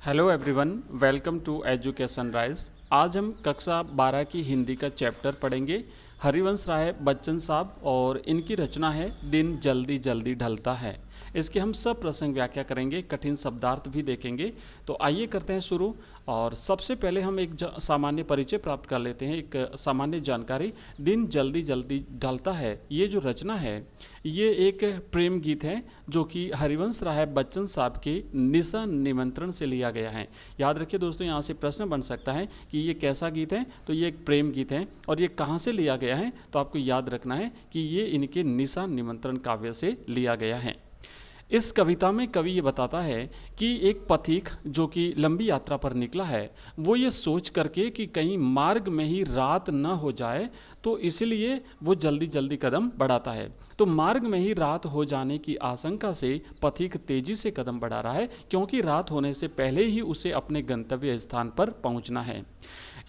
Hello everyone, welcome to Education Rise. आज हम कक्षा 12 की हिंदी का चैप्टर पढ़ेंगे। हरिवंश राय बच्चन साहब और इनकी रचना है दिन जल्दी जल्दी ढलता है। इसके हम सब प्रसंग व्याख्या करेंगे, कठिन शब्दार्थ भी देखेंगे। तो आइए करते हैं शुरू। और सबसे पहले हम एक सामान्य परिचय प्राप्त कर लेते हैं, एक सामान्य जानकारी। दिन जल्दी जल्दी ढलता है, ये जो रचना है ये एक प्रेम गीत है जो कि हरिवंश राय बच्चन साहब के निशा निमंत्रण से लिया गया है। याद रखिए दोस्तों, यहाँ से प्रश्न बन सकता है कि ये कैसा गीत है। तो ये एक प्रेम गीत है और ये कहाँ से लिया गया है, तो आपको याद रखना है कि ये इनके निशा निमंत्रण काव्य से लिया गया है। इस कविता में कवि ये बताता है कि एक पथिक जो कि लंबी यात्रा पर निकला है, वो ये सोच करके कि कहीं मार्ग में ही रात न हो जाए, तो इसलिए वो जल्दी जल्दी कदम बढ़ाता है। तो मार्ग में ही रात हो जाने की आशंका से पथिक तेजी से कदम बढ़ा रहा है, क्योंकि रात होने से पहले ही उसे अपने गंतव्य स्थान पर पहुंचना है।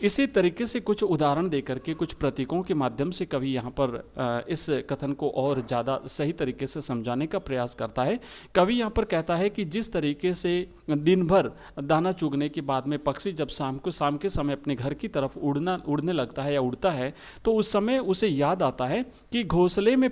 इसी तरीके से कुछ उदाहरण देकर के, कुछ प्रतीकों के माध्यम से कवि यहाँ पर इस कथन को और ज़्यादा सही तरीके से समझाने का प्रयास करता है। कवि यहाँ पर कहता है कि जिस तरीके से दिन भर दाना चुगने के बाद में पक्षी जब शाम के समय अपने घर की तरफ उड़ने लगता है या उड़ता है, तो उस समय उसे याद आता है कि घोंसले में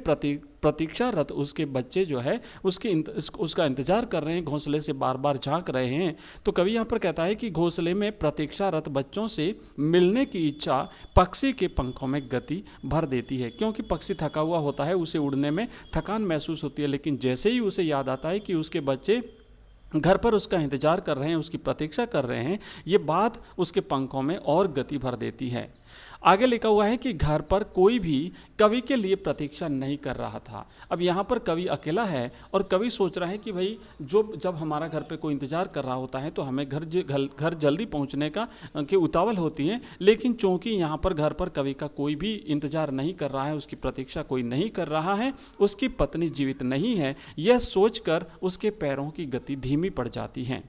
प्रतीक्षारत उसके बच्चे जो है उसका इंतजार कर रहे हैं, घोंसले से बार बार झांक रहे हैं। तो कवि यहाँ पर कहता है कि घोंसले में प्रतीक्षारत बच्चों से मिलने की इच्छा पक्षी के पंखों में गति भर देती है, क्योंकि पक्षी थका हुआ होता है, उसे उड़ने में थकान महसूस होती है। लेकिन जैसे ही उसे याद आता है कि उसके बच्चे घर पर उसका इंतजार कर रहे हैं, उसकी प्रतीक्षा कर रहे हैं, ये बात उसके पंखों में और गति भर देती है। आगे लिखा हुआ है कि घर पर कोई भी कवि के लिए प्रतीक्षा नहीं कर रहा था। अब यहाँ पर कवि अकेला है और कवि सोच रहा है कि भाई जब हमारा घर पे कोई इंतजार कर रहा होता है तो हमें घर जल्दी पहुँचने की उतावल होती है। लेकिन चूंकि यहाँ पर घर पर कवि का कोई भी इंतजार नहीं कर रहा है, उसकी प्रतीक्षा कोई नहीं कर रहा है, उसकी पत्नी जीवित नहीं है, यह सोचकर उसके पैरों की गति धीमी पड़ जाती है।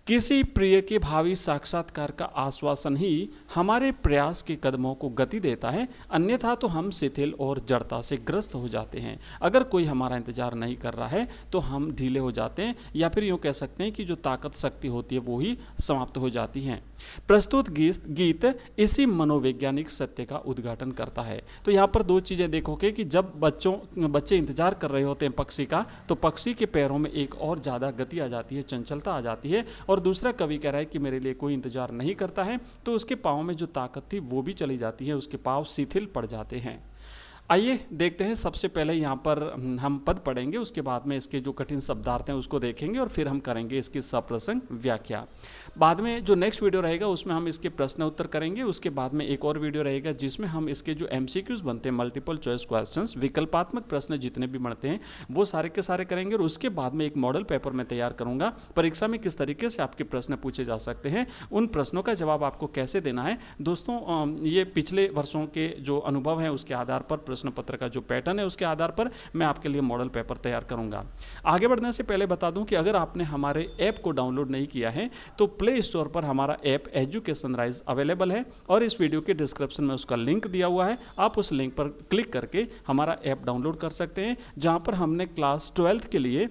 किसी प्रिय के भावी साक्षात्कार का आश्वासन ही हमारे प्रयास के कदमों को गति देता है, अन्यथा तो हम शिथिल और जड़ता से ग्रस्त हो जाते हैं। अगर कोई हमारा इंतजार नहीं कर रहा है तो हम ढीले हो जाते हैं, या फिर यूँ कह सकते हैं कि जो ताकत शक्ति होती है वो ही समाप्त हो जाती हैं। प्रस्तुत गीत इसी मनोवैज्ञानिक सत्य का उद्घाटन करता है। तो यहाँ पर दो चीज़ें देखोगे कि जब बच्चे इंतजार कर रहे होते हैं पक्षी का, तो पक्षी के पैरों में एक और ज़्यादा गति आ जाती है, चंचलता आ जाती है। और दूसरा कवि कह रहा है कि मेरे लिए कोई इंतजार नहीं करता है, तो उसके पाँव में जो ताकत थी वो भी चली जाती है, उसके पाँव शिथिल पड़ जाते हैं। आइए देखते हैं। सबसे पहले यहाँ पर हम पद पढ़ेंगे, उसके बाद में इसके जो कठिन शब्दार्थ हैं उसको देखेंगे और फिर हम करेंगे इसकी सप्रसंग व्याख्या। बाद में जो नेक्स्ट वीडियो रहेगा उसमें हम इसके प्रश्न उत्तर करेंगे। उसके बाद में एक और वीडियो रहेगा जिसमें हम इसके जो MCQs बनते हैं, मल्टीपल चॉइस क्वेश्चंस, विकल्पात्मक प्रश्न जितने भी बनते हैं वो सारे के सारे करेंगे। और उसके बाद में एक मॉडल पेपर मैं तैयार करूँगा, परीक्षा में किस तरीके से आपके प्रश्न पूछे जा सकते हैं, उन प्रश्नों का जवाब आपको कैसे देना है। दोस्तों ये पिछले वर्षों के जो अनुभव हैं उसके आधार पर, प्रश्न पत्र का जो पैटर्न है उसके आधार पर मैं आपके लिए मॉडल पेपर तैयार करूंगा। आगे बढ़ने से पहले बता दूं कि अगर आपने हमारे ऐप को डाउनलोड नहीं किया है तो प्ले स्टोर पर हमारा ऐप एजुकेशन राइज अवेलेबल है और इस वीडियो के डिस्क्रिप्शन में उसका लिंक दिया हुआ है। आप उस लिंक पर क्लिक करके हमारा ऐप डाउनलोड कर सकते हैं, जहां पर हमने क्लास 12th के लिए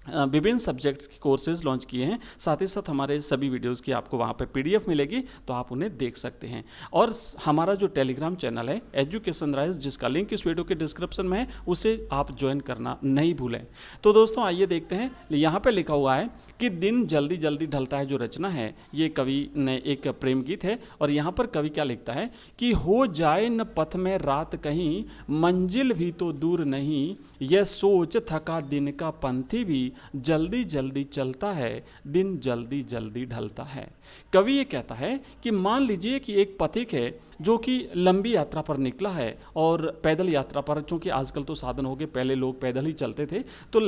विभिन्न सब्जेक्ट्स की कोर्सेज लॉन्च किए हैं। साथ ही साथ हमारे सभी वीडियोस की आपको वहाँ पे PDF मिलेगी, तो आप उन्हें देख सकते हैं। और हमारा जो टेलीग्राम चैनल है एजुकेशन राइज, जिसका लिंक इस वीडियो के डिस्क्रिप्शन में है, उसे आप ज्वाइन करना नहीं भूलें। तो दोस्तों आइए देखते हैं। यहाँ पे लिखा हुआ है कि दिन जल्दी जल्दी ढलता है, जो रचना है ये कवि ने एक प्रेम गीत है। और यहाँ पर कवि क्या लिखता है कि हो जाए न पथ में रात कहीं, मंजिल भी तो दूर नहीं, यह सोच थका दिन का पंथी भी जल्दी जल्दी चलता है, दिन जल्दी जल्दी ढलता है। कवि ये कहता है कि मान लीजिए कि एक पथिक है जो कि लंबी यात्रा पर निकला है, और पैदल यात्रा पर, चूंकि आजकल तो साधन हो गए, पहले लोग पैदल ही चलते थे, तो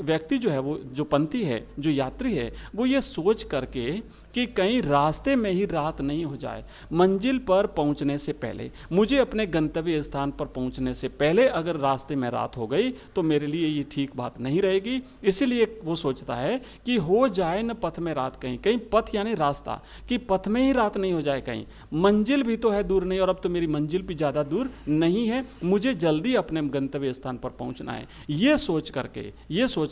व्यक्ति जो है, वो जो पंथी है, जो यात्री है, वो ये सोच करके कि कहीं रास्ते में ही रात नहीं हो जाए, मंजिल पर पहुंचने से पहले, मुझे अपने गंतव्य स्थान पर पहुंचने से पहले अगर रास्ते में रात हो गई तो मेरे लिए ये ठीक बात नहीं रहेगी, इसीलिए वो सोचता है कि हो जाए न पथ में रात कहीं, कहीं पथ यानी रास्ता, कि पथ में ही रात नहीं हो जाए कहीं, मंजिल भी तो है दूर नहीं और अब तो मेरी मंजिल भी ज़्यादा दूर नहीं है, मुझे जल्दी अपने गंतव्य स्थान पर पहुंचना है। ये सोच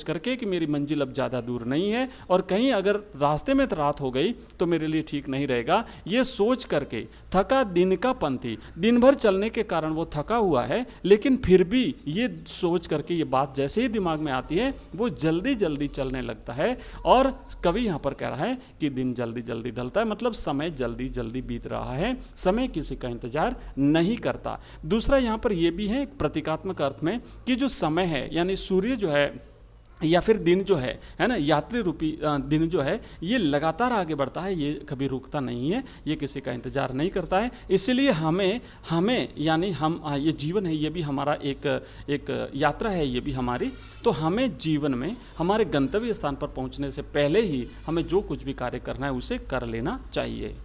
करके कि मेरी मंजिल अब ज़्यादा दूर नहीं है और कहीं अगर रास्ते में रात हो गई तो मेरे लिए ठीक नहीं रहेगा, ये सोच करके थका दिन का पंथी, दिन भर चलने के कारण वो थका हुआ है, लेकिन फिर भी ये सोच करके, ये बात जैसे ही दिमाग में आती है वो जल्दी जल्दी चलने लगता है। और कवि यहाँ पर कह रहा है कि दिन जल्दी जल्दी ढलता है, मतलब समय जल्दी जल्दी बीत रहा है, समय किसी का इंतजार नहीं करता। दूसरा यहाँ पर यह भी है प्रतीकात्मक अर्थ में कि जो समय है यानी सूर्य जो है या फिर दिन जो है ना, यात्री रूपी दिन जो है ये लगातार आगे बढ़ता है, ये कभी रुकता नहीं है, ये किसी का इंतजार नहीं करता है। इसलिए हमें यानी हम ये जीवन है, ये भी हमारा एक यात्रा है, ये भी हमारी, तो हमें जीवन में हमारे गंतव्य स्थान पर पहुंचने से पहले ही हमें जो कुछ भी कार्य करना है उसे कर लेना चाहिए।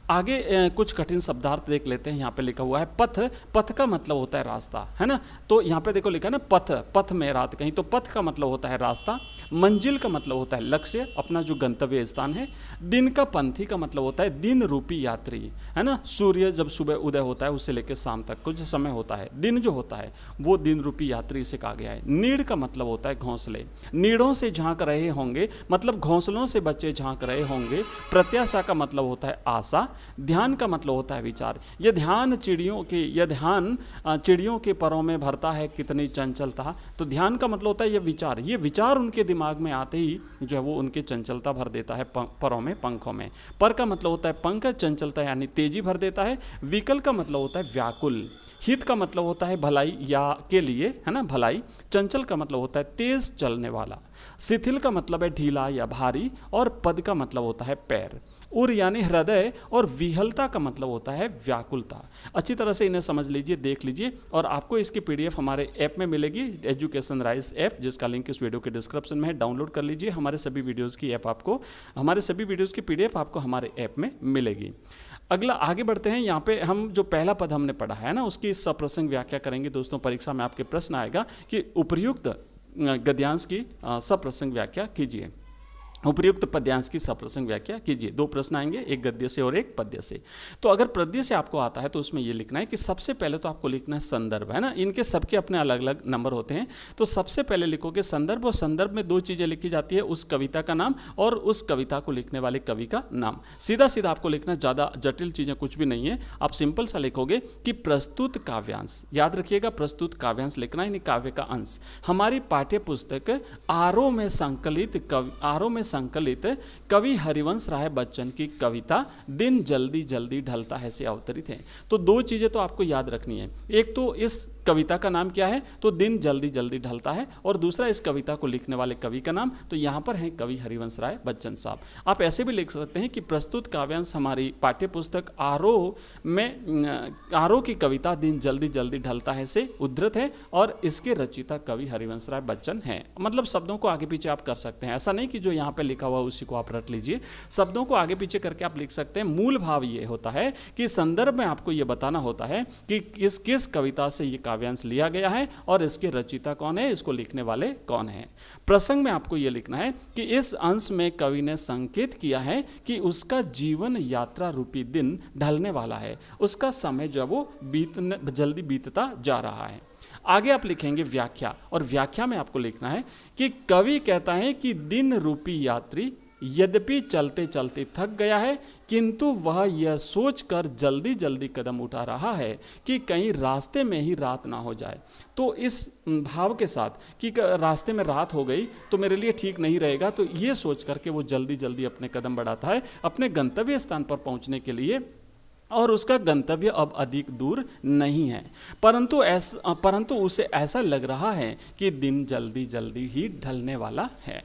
आगे कुछ कठिन शब्दार्थ देख लेते हैं। यहाँ पे लिखा हुआ है पथ, पथ का मतलब होता है रास्ता, है ना। तो यहाँ पे देखो लिखा है ना पथ, पथ में रात कहीं, तो पथ का मतलब होता है रास्ता। मंजिल का मतलब होता है लक्ष्य, अपना जो गंतव्य स्थान है। दिन का पंथी का मतलब होता है दिन रूपी यात्री, है ना। सूर्य जब सुबह उदय होता है उससे लेकर शाम तक कुछ समय होता है, दिन जो होता है वो दिन रूपी यात्री से कहा गया है। नीड़ का मतलब होता है घोंसले, नीड़ों से झांक रहे होंगे, मतलब घोंसलों से बच्चे झांक रहे होंगे। प्रत्याशा का मतलब होता है आशा। ध्यान का मतलब होता है विचार, यह ध्यान चिड़ियों के परों में भरता है कितनी चंचलता। तो ध्यान का मतलब होता है ये विचार उनके दिमाग में आते ही जो है वो उनकी चंचलता भर देता है परों में, पंखों में। पर का मतलब होता है पंख, चंचलता यानी तेजी भर देता है। विकल का मतलब होता है व्याकुल। हित का मतलब होता है भलाई या के लिए, है ना, भलाई। चंचल का मतलब होता है तेज चलने वाला। शिथिल का मतलब है ढीला या भारी, और पद का मतलब होता है पैर। उर यानी हृदय, और विहलता का मतलब होता है व्याकुलता। अच्छी तरह से इन्हें समझ लीजिए, देख लीजिए, और आपको इसकी पीडीएफ हमारे ऐप में मिलेगी, एजुकेशन राइज ऐप, जिसका लिंक इस वीडियो के डिस्क्रिप्शन में है। डाउनलोड कर लीजिए। हमारे सभी वीडियोज़ की पीडीएफ आपको हमारे ऐप में मिलेगी। अगला आगे बढ़ते हैं। यहाँ पे हम जो पहला पद हमने पढ़ा है ना, उसकी सप्रसंग व्याख्या करेंगे। दोस्तों परीक्षा में आपके प्रश्न आएगा कि उपर्युक्त गद्यांश की सप्रसंग व्याख्या कीजिए, उपर्युक्त पद्यांश की सप्रसंग व्याख्या कीजिए। दो प्रश्न आएंगे, एक गद्य से और एक पद्य से। तो अगर पद्य से आपको आता है तो उसमें ये लिखना है कि सबसे पहले तो आपको लिखना है संदर्भ, है ना। इनके सबके अपने अलग अलग नंबर होते हैं। तो सबसे पहले लिखोगे संदर्भ, और संदर्भ में दो चीज़ें लिखी जाती है, उस कविता का नाम और उस कविता को लिखने वाले कवि का नाम। सीधा सीधा आपको लिखना, ज़्यादा जटिल चीज़ें कुछ भी नहीं है। आप सिंपल सा लिखोगे कि प्रस्तुत काव्यांश, याद रखिएगा प्रस्तुत काव्यांश लिखना है, काव्य का अंश। हमारी पाठ्य पुस्तक आरोह में संकलित कवि हरिवंश राय बच्चन की कविता दिन जल्दी जल्दी ढलता है से अवतरित है। तो दो चीजें तो आपको याद रखनी है, एक तो इस कविता का नाम क्या है, तो दिन जल्दी जल्दी ढलता है, और दूसरा इस कविता को लिखने वाले कवि का नाम, तो यहाँ पर है कवि हरिवंश राय बच्चन साहब। आप ऐसे भी लिख सकते हैं कि प्रस्तुत काव्यांश हमारी पाठ्य पुस्तक आरोह की कविता दिन जल्दी जल्दी ढलता है से उद्धृत है, और इसके रचयिता कवि हरिवंश राय बच्चन हैं। मतलब शब्दों को आगे पीछे आप कर सकते हैं, ऐसा नहीं कि जो यहाँ पे लिखा हुआ उसी को आप रट लीजिए, शब्दों को आगे पीछे करके आप लिख सकते हैं। मूल भाव ये होता है कि संदर्भ में आपको ये बताना होता है कि किस कविता से ये काव्यांश लिया गया है और इसके रचयिता कौन है, इसको लिखने वाले कौन है। प्रसंग में आपको ये लिखना है कि इस अंश में कवि ने संकेत किया है कि उसका जीवन यात्रा रूपी दिन ढलने वाला है, उसका समय जो वो जल्दी बीतता जा रहा है। आगे आप लिखेंगे व्याख्या, और व्याख्या में आपको लिखना है कि कवि कहता है कि दिन रूपी यात्री यद्यपि चलते चलते थक गया है, किंतु वह यह सोचकर जल्दी जल्दी कदम उठा रहा है कि कहीं रास्ते में ही रात ना हो जाए। तो इस भाव के साथ कि रास्ते में रात हो गई तो मेरे लिए ठीक नहीं रहेगा, तो ये सोच करके वो जल्दी जल्दी अपने कदम बढ़ाता है अपने गंतव्य स्थान पर पहुंचने के लिए, और उसका गंतव्य अब अधिक दूर नहीं है, परंतु उसे ऐसा लग रहा है कि दिन जल्दी जल्दी ही ढलने वाला है।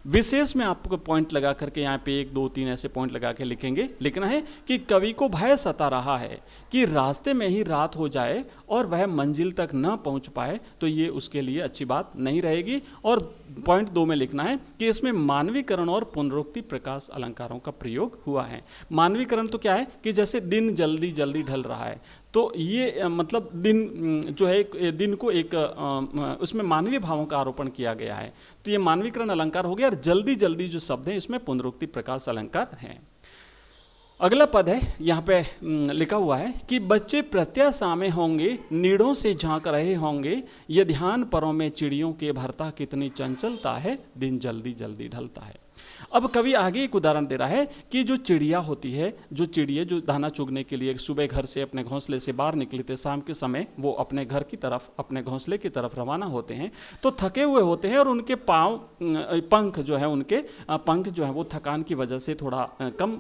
विशेष में आपको पॉइंट लगा करके यहाँ पे 1 2 3 ऐसे पॉइंट लगा के लिखना है कि कवि को भय सता रहा है कि रास्ते में ही रात हो जाए और वह मंजिल तक न पहुँच पाए, तो ये उसके लिए अच्छी बात नहीं रहेगी। और पॉइंट 2 में लिखना है कि इसमें मानवीकरण और पुनरुक्ति प्रकाश अलंकारों का प्रयोग हुआ है। मानवीकरण तो क्या है कि जैसे दिन जल्दी जल्दी ढल रहा है, तो ये मतलब दिन जो है दिन को एक उसमें मानवीय भावों का आरोपण किया गया है। तो ये मानवीकरण अलंकार हो गया। और जल्दी जल्दी जो शब्द है इसमें पुनरुक्ति प्रकाश अलंकार है। अगला पद है, यहाँ पे लिखा हुआ है कि बच्चे प्रत्याशा में होंगे, नीड़ों से झांक रहे होंगे, ये ध्यान परों में चिड़ियों के भरता कितनी चंचलता है, दिन जल्दी जल्दी ढलता है। अब कवि आगे एक उदाहरण दे रहा है कि जो चिड़िया होती है, जो चिड़िया जो दाना चुगने के लिए सुबह घर से अपने घोंसले से बाहर निकले थे, शाम के समय वो अपने घर की तरफ, अपने घोंसले की तरफ रवाना होते हैं, तो थके हुए होते हैं और उनके पंख जो है वो थकान की वजह से थोड़ा कम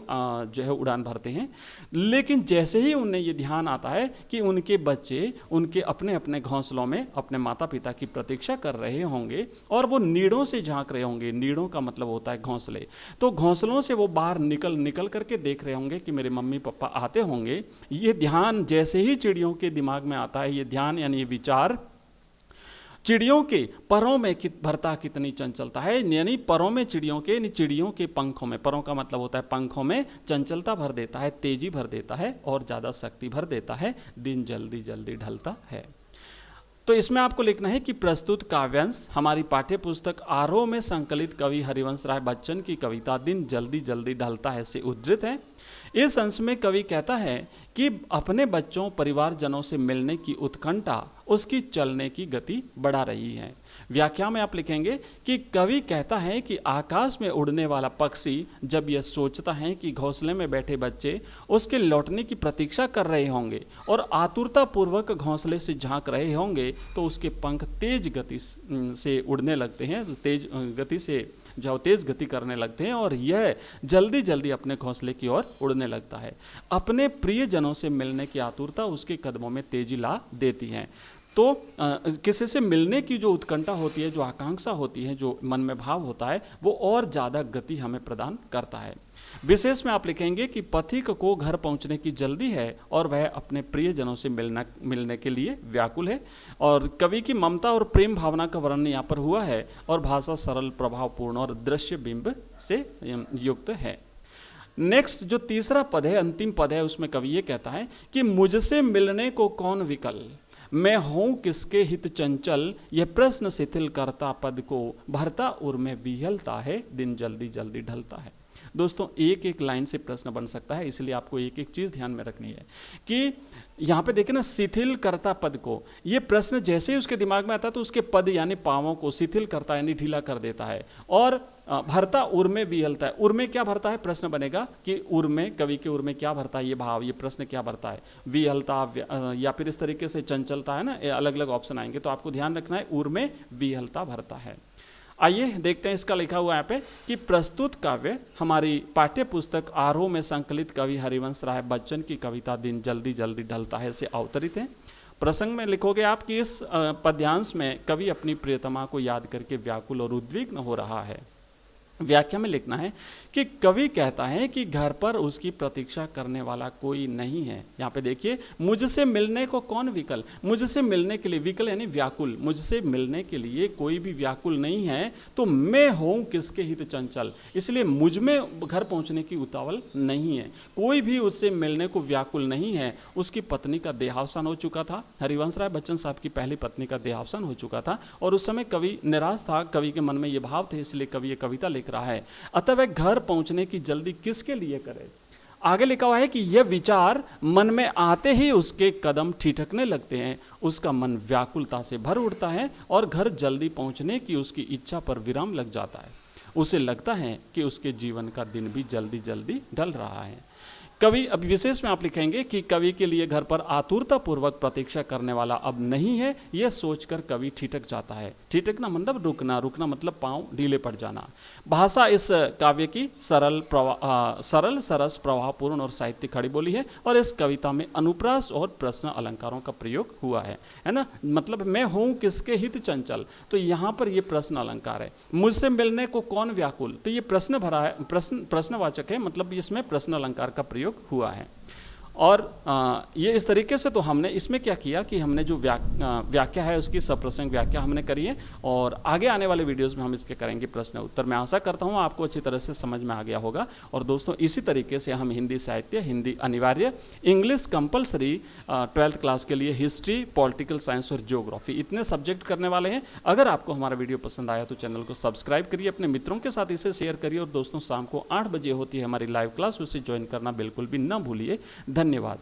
जो है उड़ान भरते हैं। लेकिन जैसे ही उन्हें ये ध्यान आता है कि उनके बच्चे उनके अपने अपने घोंसलों में अपने माता पिता की प्रतीक्षा कर रहे होंगे और वो नीड़ों से झांक रहे होंगे, नीड़ों का मतलब होता है घोंसले, तो घोंसलों से वो बाहर निकल करके देख रहे होंगे कि मेरे मम्मी पापा आते होंगे। ये ध्यान जैसे ही चिड़ियों के दिमाग में आता है, ये ध्यान यानी ये विचार, चिड़ियों के परों में भरता कितनी चंचलता है, यानी परों में चिड़ियों के पंखों में, परों का मतलब होता है पंखों में, चंचलता भर देता है, तेजी भर देता है और ज़्यादा शक्ति भर देता है, दिन जल्दी जल्दी ढलता है। तो इसमें आपको लिखना है कि प्रस्तुत काव्यांश हमारी पाठ्य पुस्तक आरोह में संकलित कवि हरिवंश राय बच्चन की कविता दिन जल्दी जल्दी ढलता है से उद्धृत है। इस अंश में कवि कहता है कि अपने बच्चों परिवारजनों से मिलने की उत्कंठा उसकी चलने की गति बढ़ा रही है। व्याख्या में आप लिखेंगे कि कवि कहता है कि आकाश में उड़ने वाला पक्षी जब यह सोचता है कि घोंसले में बैठे बच्चे उसके लौटने की प्रतीक्षा कर रहे होंगे और आतुरतापूर्वक घोंसले से झांक रहे होंगे, तो उसके पंख तेज गति से उड़ने लगते हैं, तेज गति करने लगते हैं और यह जल्दी जल्दी अपने घोंसले की ओर उड़ने लगता है। अपने प्रियजनों से मिलने की आतुरता उसके कदमों में तेजी ला देती है। तो किसी से मिलने की जो उत्कंठा होती है, जो आकांक्षा होती है, जो मन में भाव होता है, वो और ज़्यादा गति हमें प्रदान करता है। विशेष में आप लिखेंगे कि पथिक को घर पहुंचने की जल्दी है और वह अपने प्रियजनों से मिलने के लिए व्याकुल है। और कवि की ममता और प्रेम भावना का वर्णन यहाँ पर हुआ है और भाषा सरल, प्रभावपूर्ण और दृश्य बिंब से युक्त है। नेक्स्ट जो तीसरा पद है, अंतिम पद है, उसमें कवि ये कहता है कि मुझसे मिलने को कौन विकल, मैं हूँ किसके हित चंचल, यह प्रश्न शिथिल करता पद को, भरता उर में विहलता है, दिन जल्दी जल्दी ढलता है। दोस्तों एक एक लाइन से प्रश्न बन सकता है, इसलिए आपको एक एक चीज़ ध्यान में रखनी है कि यहाँ पे देखें ना, शिथिल करता पद को, ये प्रश्न जैसे ही उसके दिमाग में आता है तो उसके पद यानी पावों को शिथिल करता है यानी ढीला कर देता है। और भरता उर में विहलता है, उर में क्या भरता है, प्रश्न बनेगा कि उर में, कवि के उर में क्या भरता है, ये भाव, ये प्रश्न क्या भरता है, विहलता या फिर इस तरीके से चंचलता है ना, अलग अलग ऑप्शन आएंगे, तो आपको ध्यान रखना है उर में विहलता भरता है। आइए देखते हैं, इसका लिखा हुआ यहाँ पे कि प्रस्तुत काव्य हमारी पाठ्य पुस्तक आरोह में संकलित कवि हरिवंश राय बच्चन की कविता दिन जल्दी जल्दी ढलता है से अवतरित है। प्रसंग में लिखोगे आप कि इस पद्यांश में कवि अपनी प्रियतमा को याद करके व्याकुल और उद्विग्न हो रहा है। व्याख्या में लिखना है कि कवि कहता है कि घर पर उसकी प्रतीक्षा करने वाला कोई नहीं है। यहाँ पे देखिए, मुझसे मिलने को कौन विकल, मुझसे मिलने के लिए, विकल यानी व्याकुल, मुझसे मिलने के लिए कोई भी व्याकुल नहीं है, तो मैं हूँ किसके हित चंचल, इसलिए मुझ में घर पहुँचने की उतावल नहीं है, कोई भी उससे मिलने को व्याकुल नहीं है। उसकी पत्नी का देहावसान हो चुका था, हरिवंश राय बच्चन साहब की पहली पत्नी का देहावसान हो चुका था और उस समय कवि निराश था, कवि के मन में ये भाव थे, इसलिए कवि ये कविता लिख रहा है। अतः वह घर पहुंचने की जल्दी किसके लिए करे। आगे लिखा हुआ है कि यह विचार मन में आते ही उसके कदम ठिठकने लगते हैं, उसका मन व्याकुलता से भर उठता है और घर जल्दी पहुंचने की उसकी इच्छा पर विराम लग जाता है। उसे लगता है कि उसके जीवन का दिन भी जल्दी जल्दी ढल रहा है। कवि, अब विशेष में आप लिखेंगे कि कवि के लिए घर पर आतुरतापूर्वक प्रतीक्षा करने वाला अब नहीं है, यह सोचकर कवि ठिठक जाता है। ठिठकना मतलब रुकना, रुकना मतलब पांव ढीले पड़ जाना। भाषा इस काव्य की सरल, सरस, प्रवाहपूर्ण और साहित्यिक खड़ी बोली है और इस कविता में अनुप्रास और प्रश्न अलंकारों का प्रयोग हुआ है ना। मतलब मैं हूँ किसके हित चंचल, तो यहाँ पर ये प्रश्न अलंकार है। मुझसे मिलने को कौन व्याकुल, तो ये प्रश्न भरा है, प्रश्नवाचक है, मतलब इसमें प्रश्न अलंकार का प्रयोग हुआ है। और ये इस तरीके से तो हमने इसमें क्या किया कि हमने जो व्याख्या है उसकी सप्रसंग व्याख्या हमने करी है, और आगे आने वाले वीडियोस में हम इसके करेंगे प्रश्न उत्तर। मैं आशा करता हूँ आपको अच्छी तरह से समझ में आ गया होगा। और दोस्तों इसी तरीके से हम हिंदी साहित्य, हिंदी अनिवार्य, इंग्लिश कंपलसरी 12th क्लास के लिए, हिस्ट्री, पॉलिटिकल साइंस और ज्योग्राफी, इतने सब्जेक्ट करने वाले हैं। अगर आपको हमारा वीडियो पसंद आया तो चैनल को सब्सक्राइब करिए, अपने मित्रों के साथ इसे शेयर करिए, और दोस्तों शाम को 8 बजे होती है हमारी लाइव क्लास, उसे ज्वाइन करना बिल्कुल भी ना भूलिए। धन्यवाद।